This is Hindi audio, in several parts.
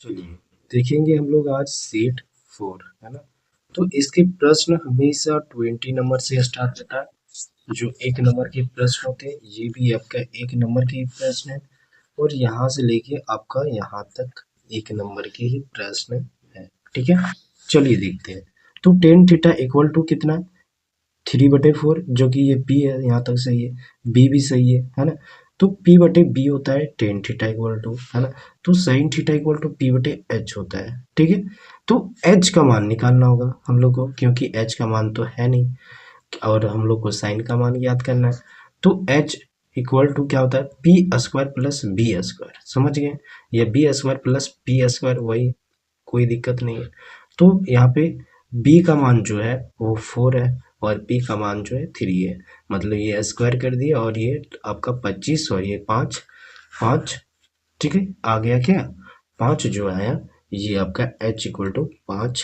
चलिए देखेंगे हम लोग आज सेट 4 है ना। तो इसके प्रश्न हमेशा 20 नंबर से स्टार्ट होता है। जो 1 नंबर के प्रश्न होते हैं ये भी आपका 1 नंबर के ही प्रश्न है और यहाँ से लेके आपका यहाँ तक 1 नंबर के ही प्रश्न है। ठीक है, चलिए देखते हैं। तो टेन थीटा इक्वल टू कितना, 3/4, जो कि ये पी है, यहाँ तक सही है। बी भी सही है ना। तो पी बटे बी होता है टेन थीटा इक्वल टू, है ना। तो sine theta equal to P बटे एच होता है। ठीक है, तो एच का मान निकालना होगा हम लोग को, क्योंकि एच का मान तो है नहीं और हम लोग को साइन का मान याद करना है। तो एच इक्वल टू क्या होता है, P square plus B square, समझ गए। या B square plus P square, वही, कोई दिक्कत नहीं है। तो यहाँ पे b का मान जो है वो 4 है और p का मान जो है 3 है। मतलब ये स्क्वायर कर दिया और ये आपका 25 और ये 5 5। ठीक है, आ गया क्या, 5 जो आया ये आपका h इक्वल टू 5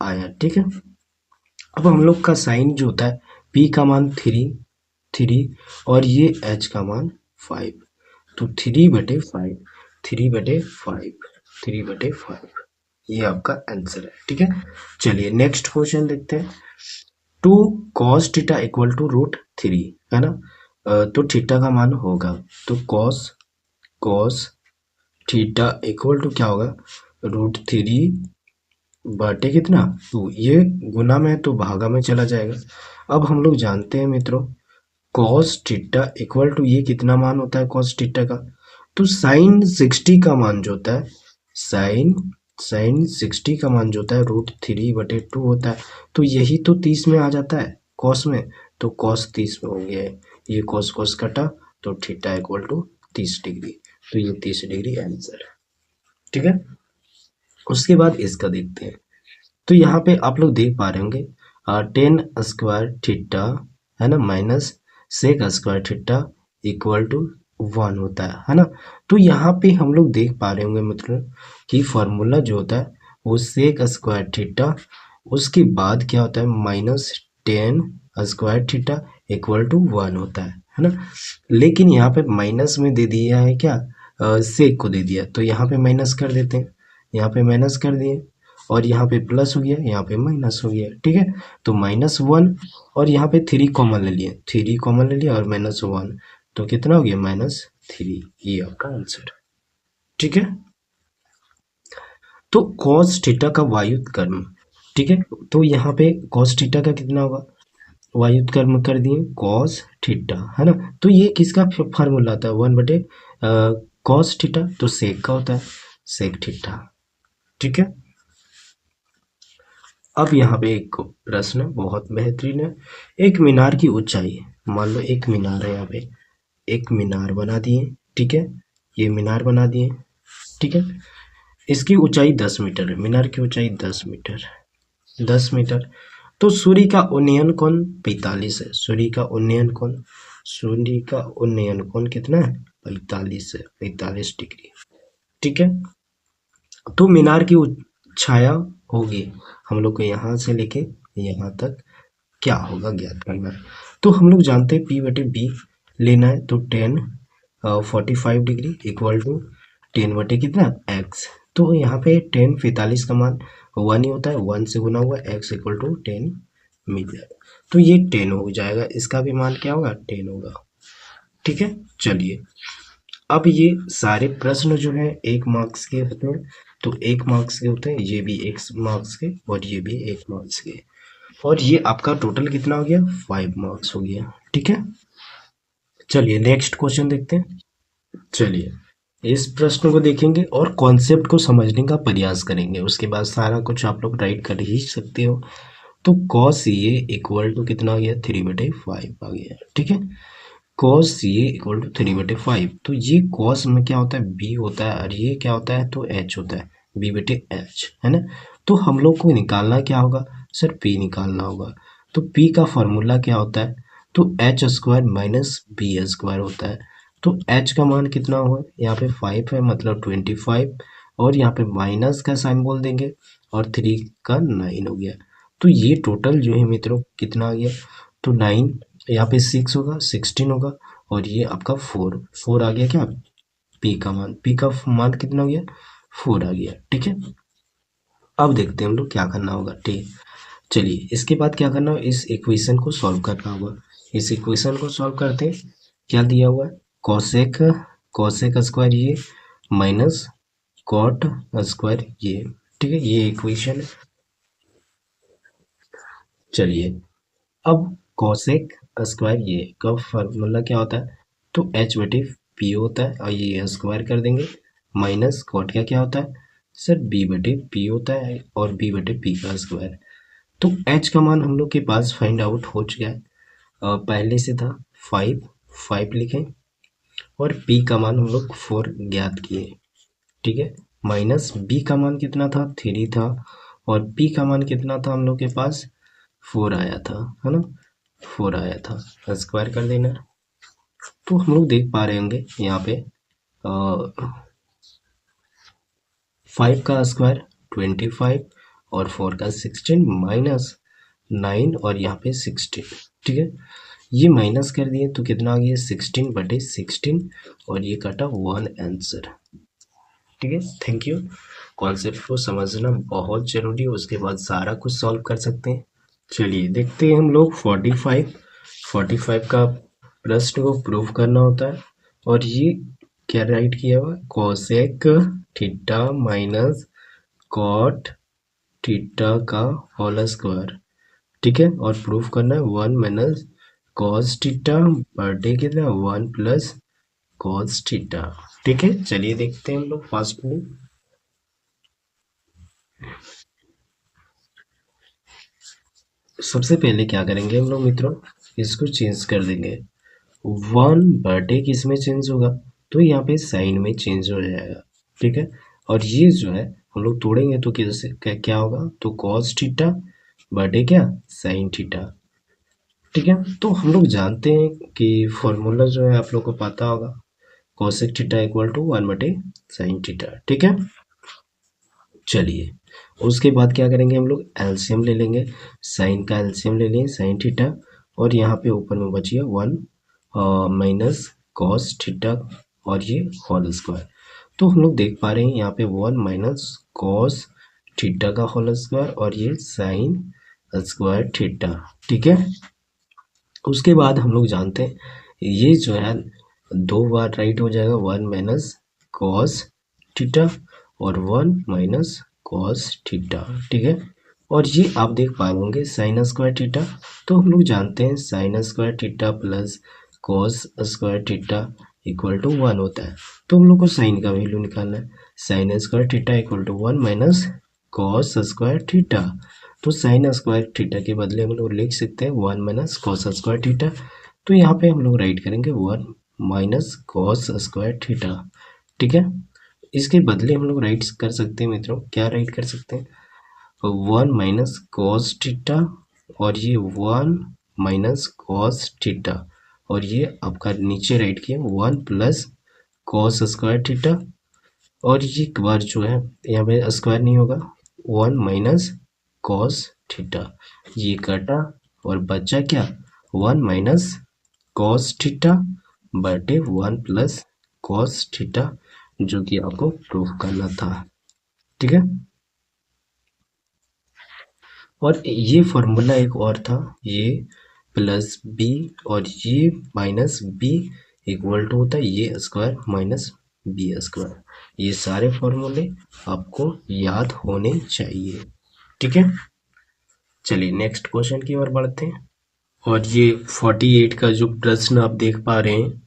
आया। ठीक है, अब हम लोग का साइन जो होता है p का मान 3 और ये h का मान 5, तो 3/5, 3/5, 3/5, ये आपका आंसर है। ठीक है, चलिए नेक्स्ट क्वेश्चन देखते हैं। Two cos theta equal to √3, है ना। तो थीटा का मान होगा, तो cos cos theta equal to क्या होगा, √3 बटे कितना 2। ये गुना में तो भागा में चला जाएगा। अब हम लोग जानते हैं मित्रों, कॉस थीटा इक्वल टू ये कितना मान होता है कॉस थीटा का, तो साइन 60 का मान जो होता है, साइन साइन 60 का मान जो होता है √3/2 होता है। तो यही तो 30 में आ जाता है कॉस में, तो कॉस 30 में हो गया है। ये कॉस कॉस कटा तो थीटा इक्वल टू 30 डिग्री, तो ये 30 डिग्री आंसर है। ठीक है, उसके बाद इसका देखते हैं। तो यहाँ पे आप लोग देख पा रहे होंगे, टेन स्क्वायर थीटा, है ना, minus sec square theta equal to 1 होता है ना। तो यहाँ पे हम लोग देख पा रहे होंगे मित्रों कि फॉर्मूला जो होता है वो सेक स्क्वायर थीटा, उसके बाद क्या होता है -10 स्क्वायर थीटा इक्वल टू 1 होता है ना। लेकिन यहाँ पे माइनस में दे दिया है क्या, सेक को दे दिया, तो यहाँ पे माइनस कर देते हैं, यहाँ पे माइनस कर दिए और यहाँ पे प्लस हो गया, यहाँ पे माइनस हो गया। ठीक है, तो -1 और यहाँ पे 3 कॉमन ले लिए, 3 कॉमन ले लिया और -1, तो कितना हो गया -3, ये आपका आंसर। ठीक है, तो cos थीटा का वायुत्क्रम, ठीक है, तो यहाँ पे cos थीटा का कितना होगा, वायुत्क्रम कर दिए cos थीटा, है ना। तो ये किसका फार्मूला आता है, 1/, cos थीटा तो सेक का होता है, सेक थीटा। ठीक है, अब यहाँ पे एक प्रश्न बहुत बेहतरीन है। एक मीनार की ऊंचाई, मान लो एक मीनार है, यहाँ पे एक मीनार बना दिए। ठीक है, ये मीनार बना दिए। ठीक है, इसकी ऊंचाई 10 मीटर है, मीनार की ऊंचाई 10 मीटर, 10 मीटर। तो सूर्य का उन्नयन कोण 45 है, सूर्य का उन्नयन कोण, सूर्य का उन्नयन कोण कितना है, 45 है, 45 डिग्री। ठीक है, तो मीनार की छाया होगी, हम लोग को यहाँ से लेके यहाँ तक क्या होगा ज्ञात करना है। तो हम लोग जानते हैं p/b लेना है, तो 10 45 डिग्री इक्वल टू 10 कितना x। तो यहाँ पे 10 45 का मान 1 ही होता है, 1 से गुना हुआ, x इक्वल टू 10 मीटर, तो ये 10 हो जाएगा, इसका भी मान क्या होगा 10 होगा। ठीक है, चलिए अब ये सारे प्रश्न जो है 1 मार्क्स के होते हैं, तो 1 मार्क्स के होते हैं, ये भी 1 मार्क्स के और ये भी 1 मार्क्स के, और ये आपका टोटल कितना हो गया 5 मार्क्स हो गया। ठीक है, चलिए नेक्स्ट क्वेश्चन देखते हैं। चलिए इस प्रश्न को देखेंगे और कॉन्सेप्ट को समझने का प्रयास करेंगे, उसके बाद सारा कुछ आप लोग राइट कर ही सकते हो। तो cos ये इक्वल टू कितना आ गया 3/5 आ गया। ठीक है, cos ये इक्वल टू 3/5, तो ये cos में क्या होता है b होता है और ये क्या होता है तो h होता है, b/h, है ना। तो हम लोग को निकालना क्या होगा सर, p निकालना होगा। तो p का फॉर्मूला क्या होता है, तो h square minus B square होता है। तो h का मान कितना हुआ, यहाँ पे 5 है मतलब 25, और यहाँ पे माइनस का साइन बोल देंगे और 3 का 9 हो गया। तो ये टोटल जो है मित्रों कितना आ गया, तो 9, यहाँ पे 6 होगा, 16 होगा, और ये आपका 4 आ गया क्या, p का मान, p का मान कितना हो गया 4 आ गया। ठीक है, अब देखते हैं हम लोग क्या करना होगा। ठीक, चलिए इसके बाद क्या करना होगा, इस इक्वेशन को सॉल्व करना होगा। इस इक्वेशन को सॉल्व करते हैं, क्या दिया हुआ है, कॉसेक कॉसेक स्क्वायर ये माइनस कॉट स्क्वायर ये। ठीक है, ये इक्वेशन है। चलिए अब कॉसेक स्क्वायर ये का फार्मूला क्या होता है, तो एच बटे पी होता है, और ये स्क्वायर कर देंगे, माइनस कॉट का क्या होता है सर, बी बटे पी होता है, और बी बटे पी का स्क्वायर। तो एच का मान हम लोग के पास फाइंड आउट हो चुका है, पहले से था 5, 5 लिखें, और पी का मान हम लोग 4 ज्ञात किए। ठीक है, माइनस बी का मान कितना था, 3 था, और पी का मान कितना था हम लोग के पास, 4 आया था, है ना, 4 आया था, स्क्वायर कर देना। तो हम लोग देख पा रहे होंगे यहाँ पे 5 का स्क्वायर 25, और 4 का 16, माइनस 9, और यहाँ पे 16। ठीक है, ये माइनस कर दिए तो कितना आ गया, 16 बटे 16, और ये कटा 1 आंसर। ठीक है, थैंक यू। कॉन्सेप्ट को समझना बहुत जरूरी है, उसके बाद सारा कुछ सॉल्व कर सकते हैं। चलिए देखते हैं हम लोग 45 का प्रश्न को प्रूव करना होता है, और ये क्या राइट किया हुआ, cosec theta minus cot theta का होल स्क्वायर। ठीक है, और प्रूफ करना है 1 माइनस कॉस थीटा बटे कितना, 1 प्लस कॉस थीटा। ठीक है, चलिए देखते हैं हम लोग फास्ट में। सबसे पहले क्या करेंगे हम लोग मित्रों, इसको चेंज कर देंगे। 1 बटे किस में चेंज होगा, तो यहाँ पे साइन में चेंज हो जाएगा। ठीक है, और ये जो है हम लोग तोड़ेंगे तो कैसे क्या होगा, तो कॉस थीटा बटे क्या, साइन थीटा। ठीक है, तो हम लोग जानते हैं कि फॉर्मूला जो है आप लोग को पता होगा, कॉसेक थीटा इक्वल टू 1 बटे साइन थीटा। ठीक है, चलिए उसके बाद क्या करेंगे, हम लोग एलसीएम ले लेंगे, साइन का एलसीएम ले लेंगे, साइन थीटा, और यहाँ पे ऊपर में बचिए 1 माइनस कॉस थीटा, और ये होल स्क्वायर। तो हम लोग देख पा रहे हैं यहाँ पे 1 माइनस कॉस थीटा का होल स्क्वायर, और ये साइन स्क्वायर थीटा। ठीक है, उसके बाद हम लोग जानते हैं ये जो है 2 बार राइट हो जाएगा, 1 माइनस कॉस थीटा, और 1 माइनस कॉस थीटा। ठीक है, और ये आप देख पाए होंगे साइन स्क्वायर थीटा, तो हम लोग जानते हैं sine square theta plus cos square theta equal to 1 होता है। तो हम लोग को साइन का वैल्यू निकालना है, sine square theta equal to 1 minus cos square theta. तो साइन स्क्वायर थीटा के बदले हम लोग लिख सकते हैं 1 माइनस कॉस स्क्वायर थीटा। तो यहाँ पे हम लोग राइट करेंगे 1 माइनस कॉस स्क्वायर थीटा। ठीक है, इसके बदले हम लोग राइट कर सकते हैं मित्रों, क्या राइट कर सकते हैं, 1 माइनस कॉस थीटा, और ये 1 माइनस कॉस थीटा, और ये आपका नीचे राइट किया 1 प्लस कॉस स्क्वायर थीटा, और ये बार जो है यहाँ पे स्क्वायर नहीं होगा, 1 माइनस कॉस थीटा, ये कटा, और बचा क्या, 1 माइनस कॉस थीटा बटे 1 प्लस कॉस थीटा, जो कि आपको प्रूफ करना था। ठीक है, और ये फॉर्मूला एक और था, ये प्लस बी और ये माइनस बी इक्वल टू होता है ये स्क्वायर माइनस बी स्क्वायर। ये सारे फॉर्मूले आपको याद होने चाहिए। ठीक है, चलिए नेक्स्ट क्वेश्चन की ओर बढ़ते हैं। और ये 48 का जो प्रश्न आप देख पा रहे हैं,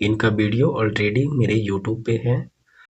इनका वीडियो ऑलरेडी मेरे यूट्यूब पे है,